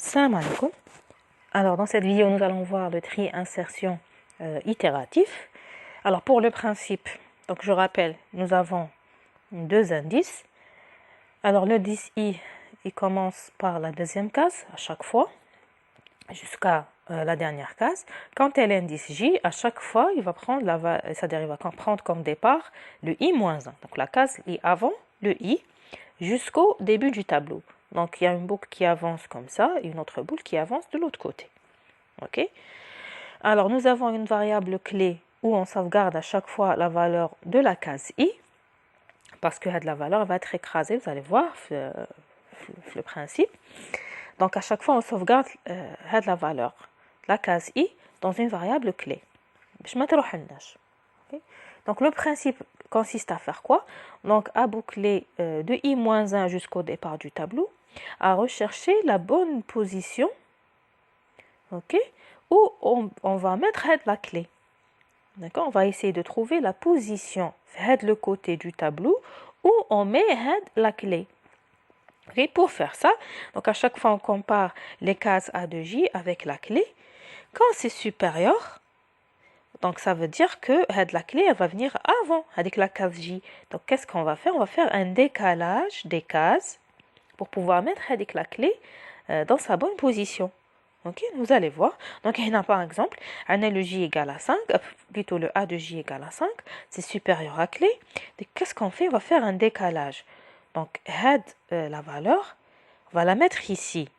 Salam alaikum. Alors dans cette vidéo nous allons voir le tri insertion itératif. Alors pour le principe, donc je rappelle, nous avons deux indices. Alors l'indice I, il commence par la deuxième case à chaque fois jusqu'à la dernière case. Quant à l'indice J, à chaque fois il va prendre c'est-à-dire il va prendre comme départ le I-1, donc la case I avant le I jusqu'au début du tableau. Donc il y a une boucle qui avance comme ça et une autre boucle qui avance de l'autre côté. Ok. Alors nous avons une variable clé où on sauvegarde à chaque fois la valeur de la case I, parce que la valeur va être écrasée, vous allez voir le principe. Donc à chaque fois on sauvegarde la valeur, la case I, dans une variable clé. Okay. Donc le principe consiste à faire quoi? Donc à boucler de I-1 jusqu'au départ du tableau, à rechercher la bonne position, ok, où on va mettre la clé. D'accord? On va essayer de trouver la position, le côté du tableau où on met la clé. Okay? Pour faire ça, donc à chaque fois on compare les cases A de J avec la clé. Quand c'est supérieur, donc ça veut dire que la clé elle va venir avant avec la case J. Donc qu'est-ce qu'on va faire? On va faire un décalage des cases pour pouvoir mettre la clé dans sa bonne position. Ok, vous allez voir. Donc, il y a par exemple, un le J égale à 5, plutôt le A de J égale à 5, c'est supérieur à clé. Qu'est-ce qu'on fait? On va faire un décalage. Donc, la valeur, on va la mettre ici.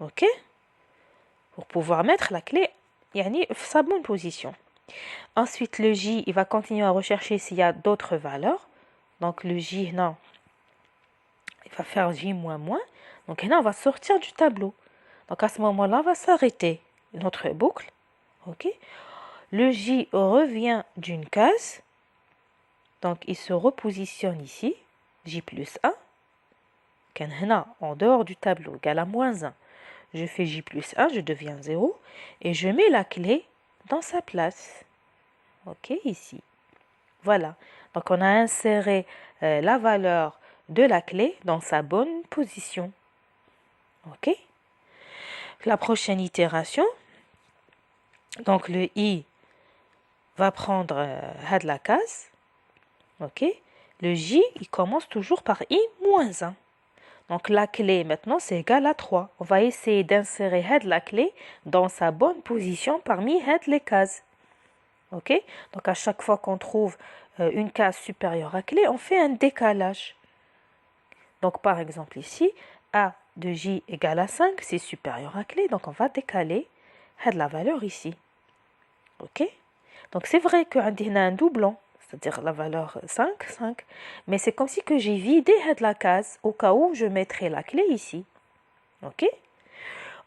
Ok? Pour pouvoir mettre la clé, sa bonne position. Ensuite, le J, il va continuer à rechercher s'il y a d'autres valeurs. Donc, le J, non, il va faire J moins moins. Donc, là, on va sortir du tableau. Donc à ce moment-là, on va s'arrêter notre boucle. Ok. Le J revient d'une case. Donc il se repositionne ici. J plus 1. En dehors du tableau, égale à moins 1. Je fais J plus 1, je deviens 0. Et je mets la clé dans sa place. Ok, ici. Voilà. Donc on a inséré la valeur de la clé dans sa bonne position. Ok. La prochaine itération, donc le I va prendre la case, ok. Le J, il commence toujours par I moins 1. Donc la clé maintenant c'est égal à 3. On va essayer d'insérer la clé dans sa bonne position parmi les cases. Ok. Donc à chaque fois qu'on trouve une case supérieure à clé, on fait un décalage. Donc par exemple ici, A de J égale à 5, c'est supérieur à clé, donc on va décaler la valeur ici. Ok. Donc c'est vrai qu'on a un doublon, c'est-à-dire la valeur 5, 5. Mais c'est comme si que j'ai vidé la case au cas où je mettrai la clé ici. Ok.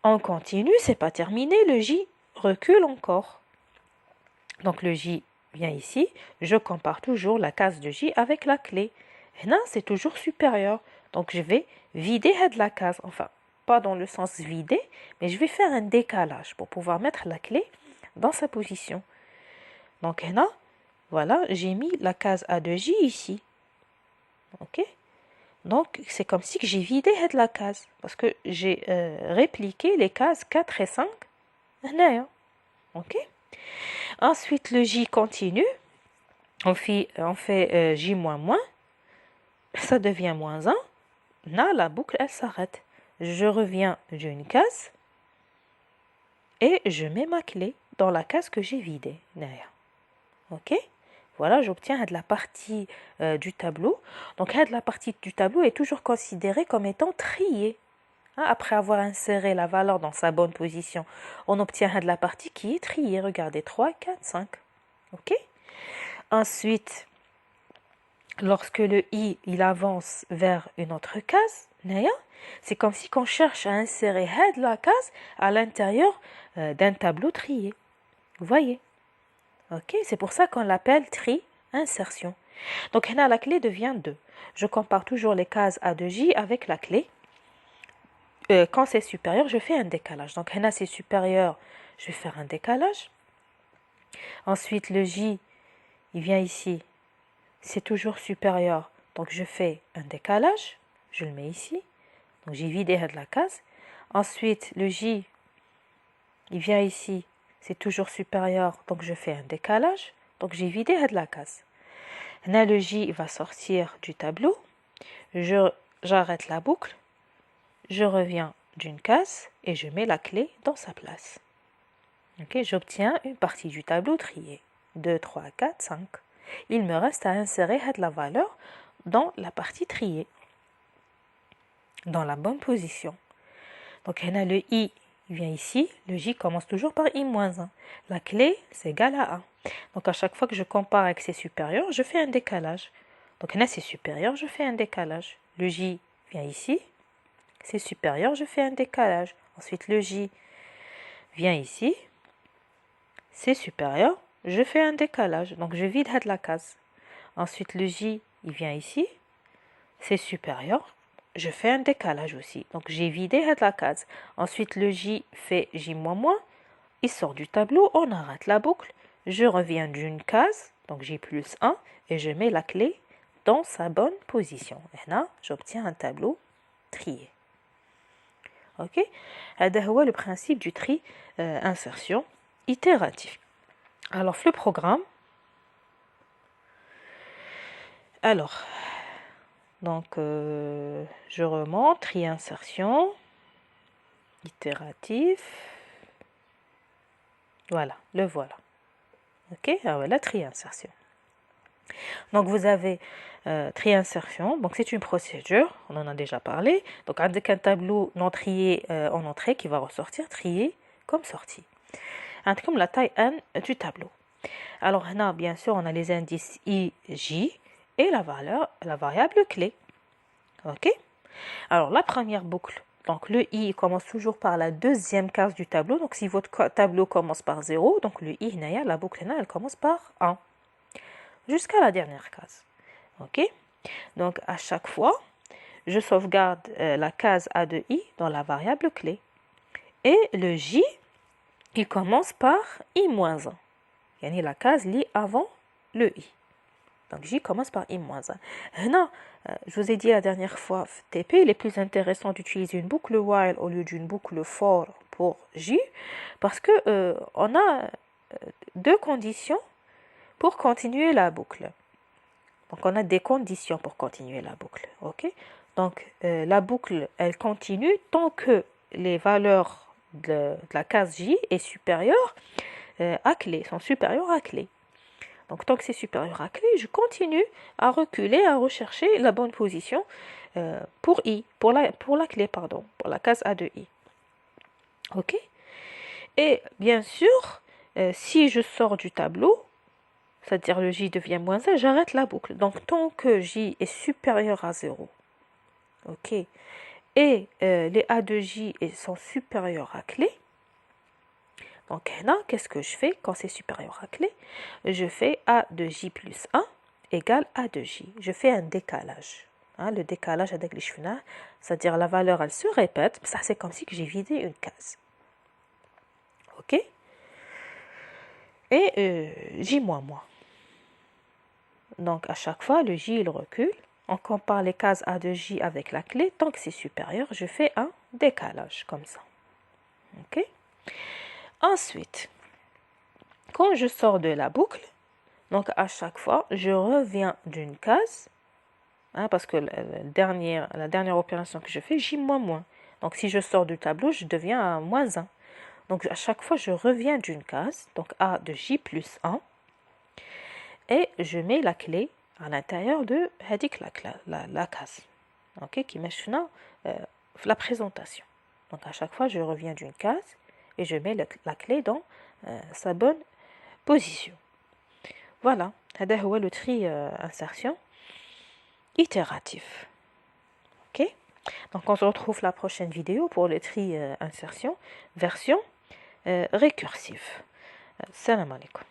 On continue, c'est pas terminé, le J recule encore. Donc le J vient ici, je compare toujours la case de J avec la clé. Et là, c'est toujours supérieur. Donc je vais vider la case, enfin pas dans le sens vider, mais je vais faire un décalage pour pouvoir mettre la clé dans sa position. Donc là, voilà, j'ai mis la case A de J ici. Ok. Donc c'est comme si j'ai vidé la case parce que j'ai répliqué les cases 4 et 5. Ok. Ensuite le J continue. On fait J moins moins. Ça devient moins 1. Là, la boucle, elle s'arrête. Je reviens d'une case et je mets ma clé dans la case que j'ai vidée. Ok. Voilà, j'obtiens la partie du tableau. Donc la partie du tableau est toujours considérée comme étant triée. Après avoir inséré la valeur dans sa bonne position, on obtient la partie qui est triée. Regardez, 3, 4, 5. Ok. Ensuite, lorsque le I il avance vers une autre case, c'est comme si on cherche à insérer la case à l'intérieur d'un tableau trié. Vous voyez? Ok, c'est pour ça qu'on l'appelle tri insertion. Donc là, la clé devient 2. Je compare toujours les cases A de J avec la clé. Quand c'est supérieur, je fais un décalage. Donc là, c'est supérieur, je vais faire un décalage. Ensuite, le J, il vient ici. C'est toujours supérieur. Donc je fais un décalage. Je le mets ici. Donc j'ai vidé la case. Ensuite, le J, il vient ici, c'est toujours supérieur, donc je fais un décalage. Donc j'ai vidé la case. Là, le J va sortir du tableau. J'arrête la boucle. Je reviens d'une case et je mets la clé dans sa place. Okay, j'obtiens une partie du tableau triée. 2, 3, 4, 5. Il me reste à insérer la valeur dans la partie triée, dans la bonne position. Donc, on a le I, il vient ici. Le J commence toujours par I-1. La clé, c'est égal à 1. Donc, à chaque fois que je compare avec ses supérieurs, je fais un décalage. Donc, on a c'est supérieur, je fais un décalage. Le J vient ici. C'est supérieur, je fais un décalage. Ensuite, le J vient ici. C'est supérieur, je fais un décalage. Donc, je vide la case. Ensuite, le J, il vient ici. C'est supérieur, je fais un décalage aussi. Donc, j'ai vidé la case. Ensuite, le J fait J-, il sort du tableau, on arrête la boucle. Je reviens d'une case, donc J plus 1, et je mets la clé dans sa bonne position. Et là, j'obtiens un tableau trié. Ok, هذا هو le principe du tri insertion itératif. Alors, le programme. Alors, donc, je remonte, tri insertion itératif. Voilà, le voilà. Ok, ah voilà, tri insertion. Donc, vous avez tri insertion. Donc, c'est une procédure, on en a déjà parlé. Donc, avec un tableau non trié en entrée qui va ressortir, trié comme sortie. Comme la taille N du tableau. Alors, là, bien sûr, on a les indices I, J et la variable clé. Ok? Alors, la première boucle. Donc, le I commence toujours par la deuxième case du tableau. Donc, si votre tableau commence par 0, donc le I, la boucle, elle commence par 1. Jusqu'à la dernière case. Ok? Donc, à chaque fois, je sauvegarde la case A de I dans la variable clé. Et le J, il commence par I-1. Yani la case lit avant le I. Donc, J commence par I-1. Non, je vous ai dit la dernière fois, TP, il est plus intéressant d'utiliser une boucle while au lieu d'une boucle for pour J, parce que on a deux conditions pour continuer la boucle. Donc, on a des conditions pour continuer la boucle. Ok? Donc, la boucle, elle continue tant que les valeurs de la case J est supérieure à clé, sont supérieures à clé. Donc, tant que c'est supérieur à clé, je continue à reculer, à rechercher la bonne position pour I, pour la clé, pardon, pour la case A de I. Ok? Et bien sûr, si je sors du tableau, c'est-à-dire le J devient moins 1, j'arrête la boucle. Donc, tant que J est supérieur à 0, ok, et les A de J sont supérieurs à clé, donc là, qu'est-ce que je fais quand c'est supérieur à clé? Je fais A de J plus 1 égale A de J. Je fais un décalage. Hein, le décalage avec les cheveux, c'est-à-dire la valeur, elle se répète. Ça, c'est comme si j'ai vidé une case. Ok? Et J moins moins. Donc, à chaque fois, le J, il recule. On compare les cases A de J avec la clé. Tant que c'est supérieur, je fais un décalage, comme ça. Ok? Ensuite, quand je sors de la boucle, donc à chaque fois, je reviens d'une case, hein, parce que la dernière opération que je fais, J moins moins. Donc, si je sors du tableau, je deviens à moins 1. Donc, à chaque fois, je reviens d'une case, donc A de J plus 1. Et je mets la clé à l'intérieur de la case, ok, qui met la présentation. Donc à chaque fois, je reviens d'une case et je mets la clé dans sa bonne position. Voilà, هذا هو le tri insertion itératif. Ok, donc on se retrouve la prochaine vidéo pour le tri insertion version récursive. Salam alaikum.